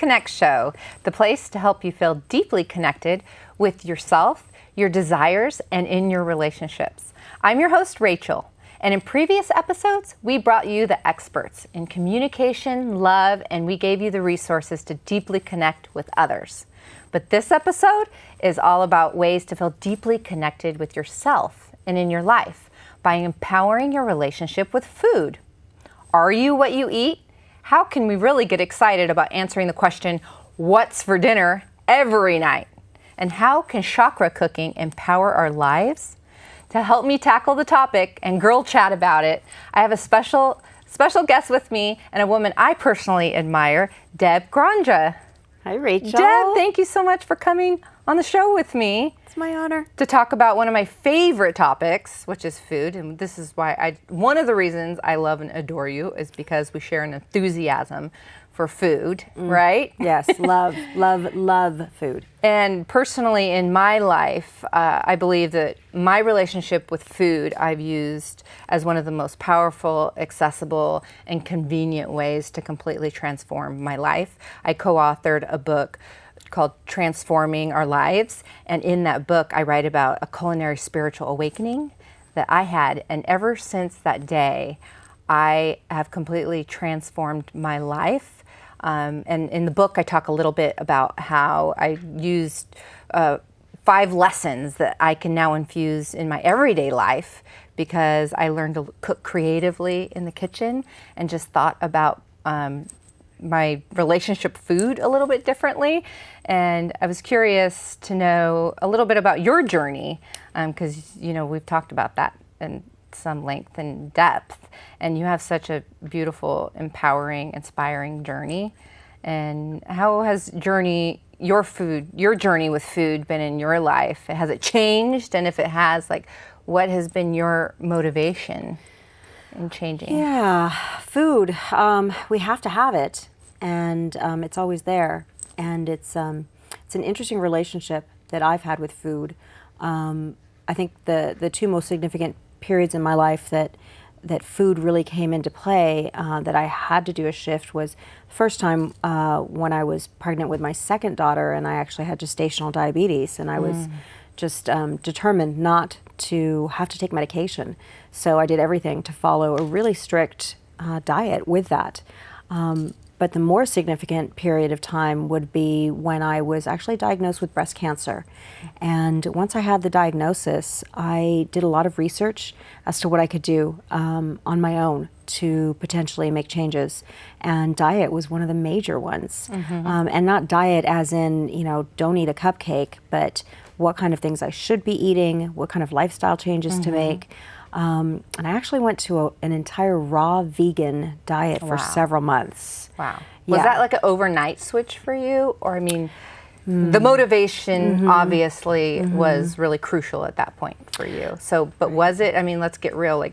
Connect Show, the place to help you feel deeply connected with yourself, your desires, and in your relationships. I'm your host, Rachel, and in previous episodes, we brought you the experts in communication, love, and we gave you the resources to deeply connect with others. But this episode is all about ways to feel deeply connected with yourself and in your life by empowering your relationship with food. Are you what you eat? How can we really get excited about answering the question, what's for dinner, every night? And how can chakra cooking empower our lives? To help me tackle the topic and girl chat about it, I have a special guest with me and a woman I personally admire, Deb Granja. Hi, Rachel. Deb, thank you so much for coming on the show with me. It's my honor. To talk about one of my favorite topics, which is food. And this is why one of the reasons I love and adore you is because we share an enthusiasm for food, right? Yes, love food. And personally in my life, I believe that my relationship with food I've used as one of the most powerful, accessible, and convenient ways to completely transform my life. I co-authored a book called Transforming Our Lives, and in that book I write about a culinary spiritual awakening that I had, and ever since that day I have completely transformed my life. And in the book I talk a little bit about how I used 5 lessons that I can now infuse in my everyday life because I learned to cook creatively in the kitchen and just thought about my relationship with food a little bit differently. And I was curious to know a little bit about your journey, because we've talked about that in some length and depth, and you have such a beautiful, empowering, inspiring journey. And how has your journey with food been in your life? Has it changed? And if it has, what has been your motivation in changing? Yeah, food. We have to have it, and it's always there. And it's an interesting relationship that I've had with food. I think the 2 most significant periods in my life that food really came into play, that I had to do a shift, was the first time when I was pregnant with my second daughter, and I actually had gestational diabetes, and I was just determined not to have to take medication. So I did everything to follow a really strict diet with that. But the more significant period of time would be when I was actually diagnosed with breast cancer. And once I had the diagnosis, I did a lot of research as to what I could do on my own to potentially make changes. And diet was one of the major ones. And not diet as in, don't eat a cupcake, but what kind of things I should be eating, what kind of lifestyle changes to make. And I actually went to an entire raw vegan diet for several months. Wow. Was that like an overnight switch for you? Or, the motivation obviously was really crucial at that point for you. So, but was it, let's get real,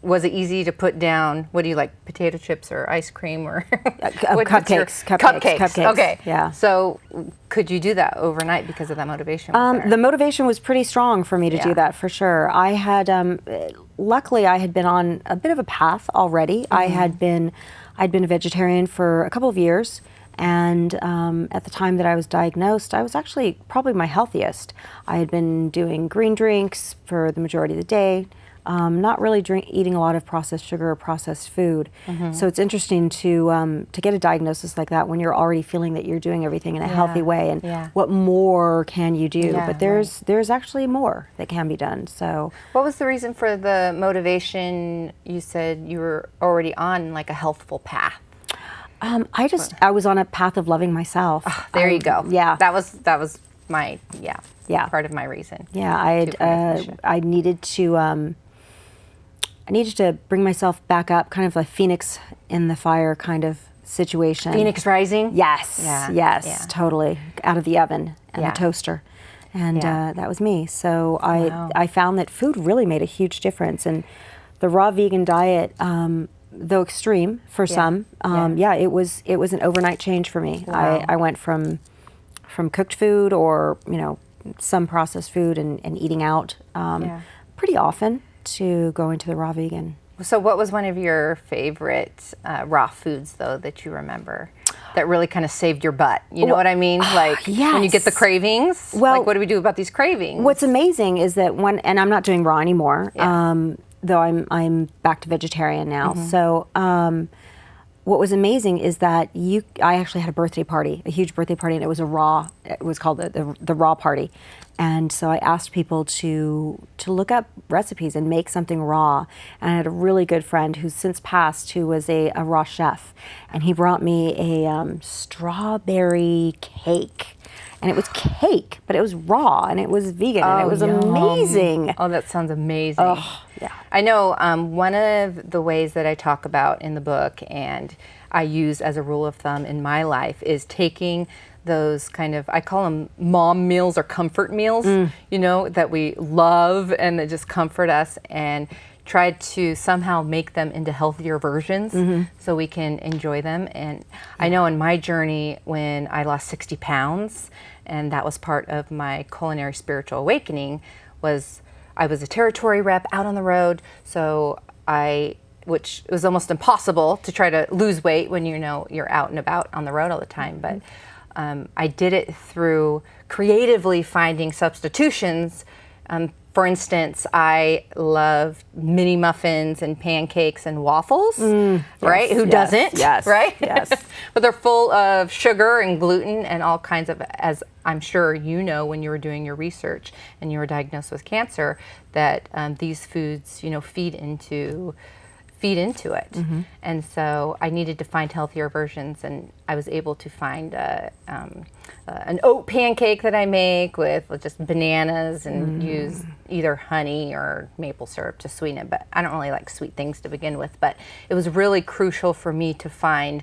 was it easy to put down, what do you like, potato chips or ice cream or? Cupcakes. Okay. Yeah. So could you do that overnight because of that motivation? The motivation was pretty strong for me to do that, for sure. I had, luckily I had been on a bit of a path already. I'd been a vegetarian for a couple of years. And at the time that I was diagnosed, I was actually probably my healthiest. I had been doing green drinks for the majority of the day, not really eating a lot of processed sugar or processed food. So it's interesting to get a diagnosis like that when you're already feeling that you're doing everything in a healthy way. And what more can you do? But there's actually more that can be done. So what was the reason for the motivation? You said you were already on like a healthful path. I was on a path of loving myself. There you go. Yeah. That was my, part of my reason. Yeah, I needed to bring myself back up, kind of a phoenix in the fire kind of situation. Phoenix rising? Yes, totally. Out of the oven and the toaster. And that was me. So I found that food really made a huge difference. And the raw vegan diet, though extreme for some, it was an overnight change for me. Wow. I went from cooked food or some processed food and eating out pretty often to going to the raw vegan. So what was one of your favorite raw foods though that you remember? that really kind of saved your butt? You know what I mean? Like when you get the cravings, well, like what do we do about these cravings? What's amazing is that and I'm not doing raw anymore, though I'm back to vegetarian now. So what was amazing is that I actually had a birthday party, a huge birthday party, and it was it was called the raw party. And so I asked people to look up recipes and make something raw. And I had a really good friend who's since passed who was a raw chef. And he brought me a strawberry cake. And it was cake, but it was raw and it was vegan and it was amazing. Oh, that sounds amazing. Oh, yeah. I know one of the ways that I talk about in the book and I use as a rule of thumb in my life is taking those kind of, I call them mom meals or comfort meals, you know, that we love and that just comfort us, and try to somehow make them into healthier versions so we can enjoy them. And I know in my journey when I lost 60 pounds, and that was part of my culinary spiritual awakening, was I was a territory rep out on the road, so which was almost impossible to try to lose weight when you know you're out and about on the road all the time, but I did it through creatively finding substitutions. For instance, I love mini muffins and pancakes and waffles, right? Who doesn't? Yes. Right? Yes. But they're full of sugar and gluten and all kinds of, as I'm sure you know when you were doing your research and you were diagnosed with cancer, that these foods, you know, feed into it. And so I needed to find healthier versions, and I was able to find an oat pancake that I make with just bananas and use either honey or maple syrup to sweeten it, but I don't really like sweet things to begin with. But it was really crucial for me to find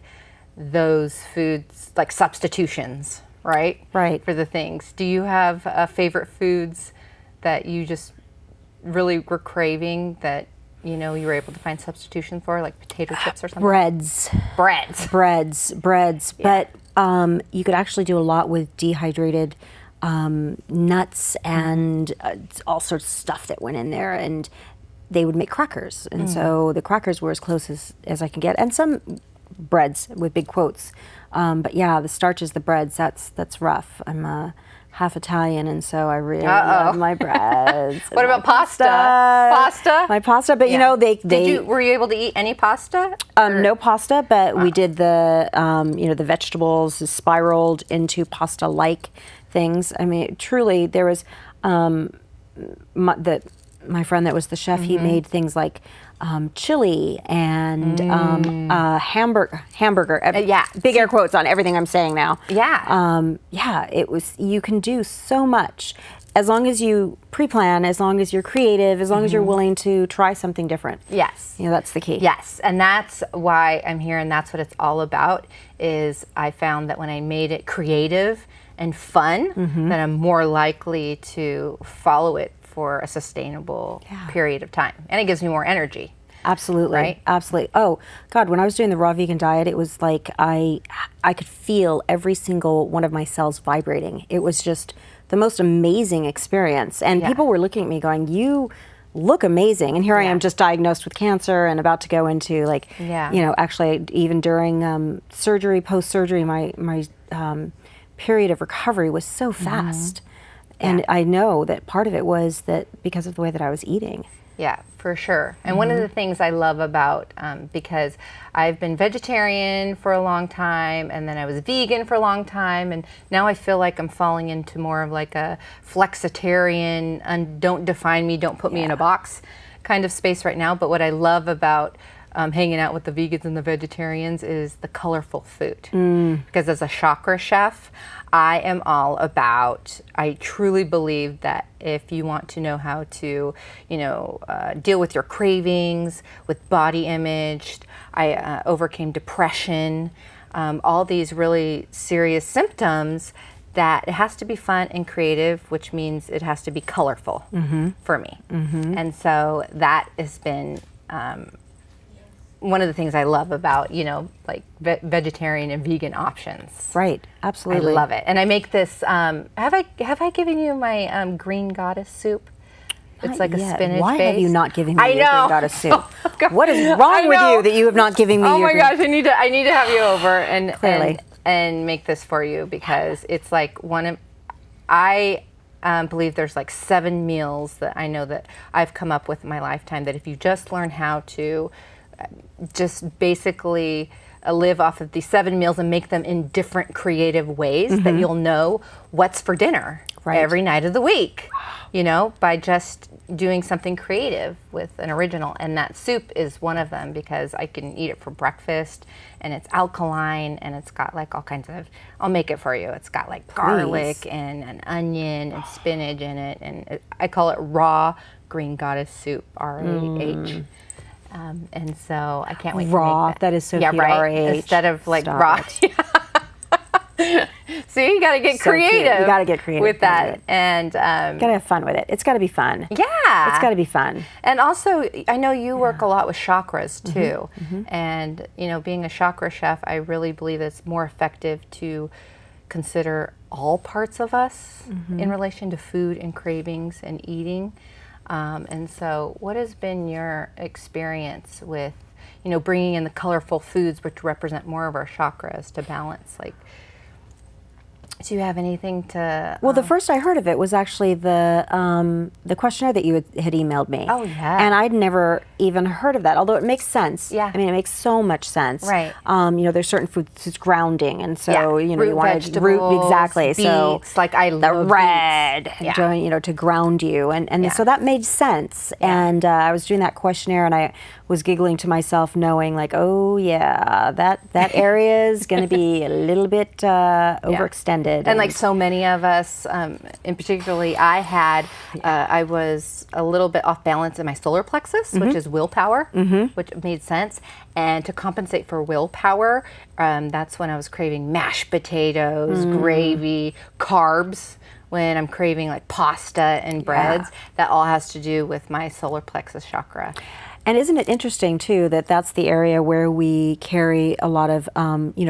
those foods, like substitutions, right? Right. For the things. Do you have favorite foods that you just really were craving that you know you were able to find substitution for, like potato chips or something? Breads. Yeah. But you could actually do a lot with dehydrated nuts and all sorts of stuff that went in there, and they would make crackers. And so the crackers were as close as I can get, and some breads with big quotes. But yeah, the starches, the breads, that's rough. I'm half Italian, and so I really love my breads. What about pasta? Pasta? My pasta, but you know, were you able to eat any pasta? No pasta, but we did the, you know, the vegetables spiraled into pasta-like things. I mean, truly, there was, my friend that was the chef, he made things like chili and hamburger. Big air quotes on everything I'm saying now. It was, you can do so much as long as you pre-plan, as long as you're creative, as long as you're willing to try something different. Yes. You know, that's the key. Yes, and that's why I'm here, and that's what it's all about, is I found that when I made it creative and fun, that I'm more likely to follow it for a sustainable period of time. And it gives me more energy. Absolutely. Right? Absolutely. Oh, God, when I was doing the raw vegan diet, it was like I could feel every single one of my cells vibrating. It was just the most amazing experience. And people were looking at me going, you look amazing. And here I am just diagnosed with cancer and about to go into like, you know, actually even during surgery, post-surgery, my period of recovery was so fast. And I know that part of it was that because of the way that I was eating. Yeah, for sure. And one of the things I love about, because I've been vegetarian for a long time, and then I was vegan for a long time, and now I feel like I'm falling into more of like a flexitarian, and don't define me, don't put me in a box kind of space right now. But what I love about hanging out with the vegans and the vegetarians is the colorful food. Because as a chakra chef, I am all about, I truly believe that if you want to know how to, you know, deal with your cravings, with body image, I overcame depression, all these really serious symptoms, that it has to be fun and creative, which means it has to be colorful for me. And so that has been one of the things I love about, you know, like vegetarian and vegan options. Right, absolutely. I love it. And I make this, have I given you my green goddess soup? It's like a spinach Why base. have you not given me your green goddess soup? Oh, what is wrong with you that you have not given me your gosh, I need to have you over. And clearly. and make this for you because it's like I believe there's like 7 meals that I know that I've come up with in my lifetime that if you just learn how to just basically live off of these 7 meals and make them in different creative ways, that you'll know what's for dinner every night of the week, by just doing something creative with an original. And that soup is one of them because I can eat it for breakfast and it's alkaline and it's got like all kinds of, I'll make it for you. It's got like garlic and an onion and spinach in it. And I call it raw green goddess soup, R-A-H. And so I can't wait Raw, to make that is so cute, R-A-H. Instead of like Stop raw. See, you got to get So creative. cute. You got to get creative with that, and got to have fun with it. It's got to be fun. Yeah, it's got to be fun. And also, I know you work a lot with chakras too, and being a chakra chef, I really believe it's more effective to consider all parts of us in relation to food and cravings and eating. And so, what has been your experience with, bringing in the colorful foods which represent more of our chakras to balance, like? Do you have anything to? Well, the first I heard of it was actually the questionnaire that you had emailed me. Oh, yeah. And I'd never even heard of that, although it makes sense. Yeah. I mean, it makes so much sense. Right. There's certain foods it's grounding, and so you root want vegetables, exactly. Beets, so like I love red, beets. to ground you, and so that made sense. And I was doing that questionnaire, and I was giggling to myself, knowing like, oh yeah, that area is going to be a little bit overextended. And like so many of us, and particularly I was a little bit off balance in my solar plexus, which is willpower, which made sense. And to compensate for willpower, that's when I was craving mashed potatoes, gravy, carbs. When I'm craving like pasta and breads, that all has to do with my solar plexus chakra. And isn't it interesting too that that's the area where we carry a lot of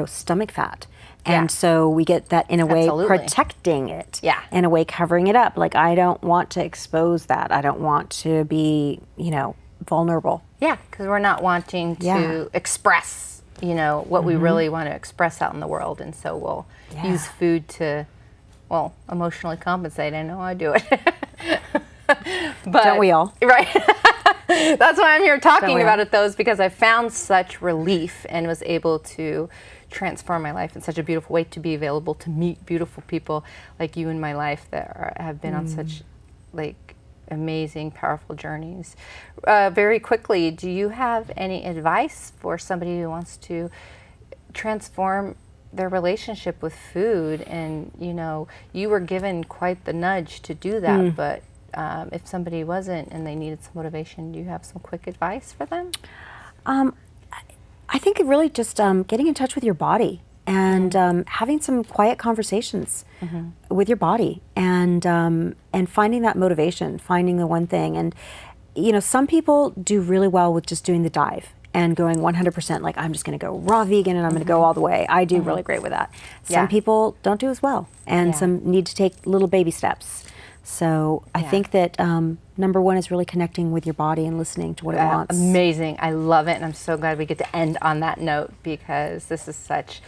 stomach fat? And so we get that in a way protecting it, in a way covering it up. Like I don't want to expose that. I don't want to be, vulnerable. Yeah, because we're not wanting to express, what we really want to express out in the world. And so we'll use food to, emotionally compensate. I know I do it. But, don't we all? Right. That's why I'm here talking about it, though, is because I found such relief and was able to transform my life in such a beautiful way, to be available to meet beautiful people like you in my life that have been on such like amazing, powerful journeys. Very quickly, do you have any advice for somebody who wants to transform their relationship with food? And you were given quite the nudge to do that, but if somebody wasn't and they needed some motivation, do you have some quick advice for them? I think it really just getting in touch with your body and having some quiet conversations with your body and finding that motivation, finding the one thing. And some people do really well with just doing the dive and going 100%, like I'm just going to go raw vegan and I'm going to go all the way. I do really great with that. Some people don't do as well, and some need to take little baby steps. So I think that number one is really connecting with your body and listening to what it wants. Amazing. I love it. And I'm so glad we get to end on that note, because this is such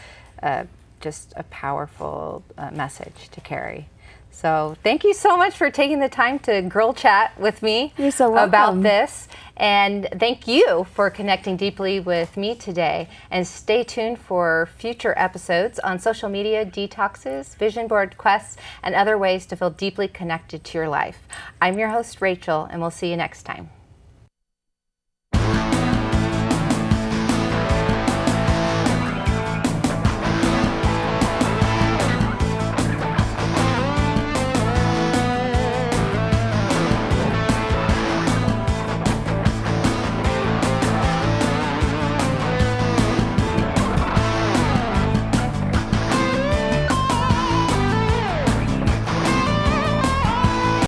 just a powerful message to carry. So thank you so much for taking the time to girl chat with me about this. And thank you for connecting deeply with me today. And stay tuned for future episodes on social media, detoxes, vision board quests, and other ways to feel deeply connected to your life. I'm your host, Rachel, and we'll see you next time.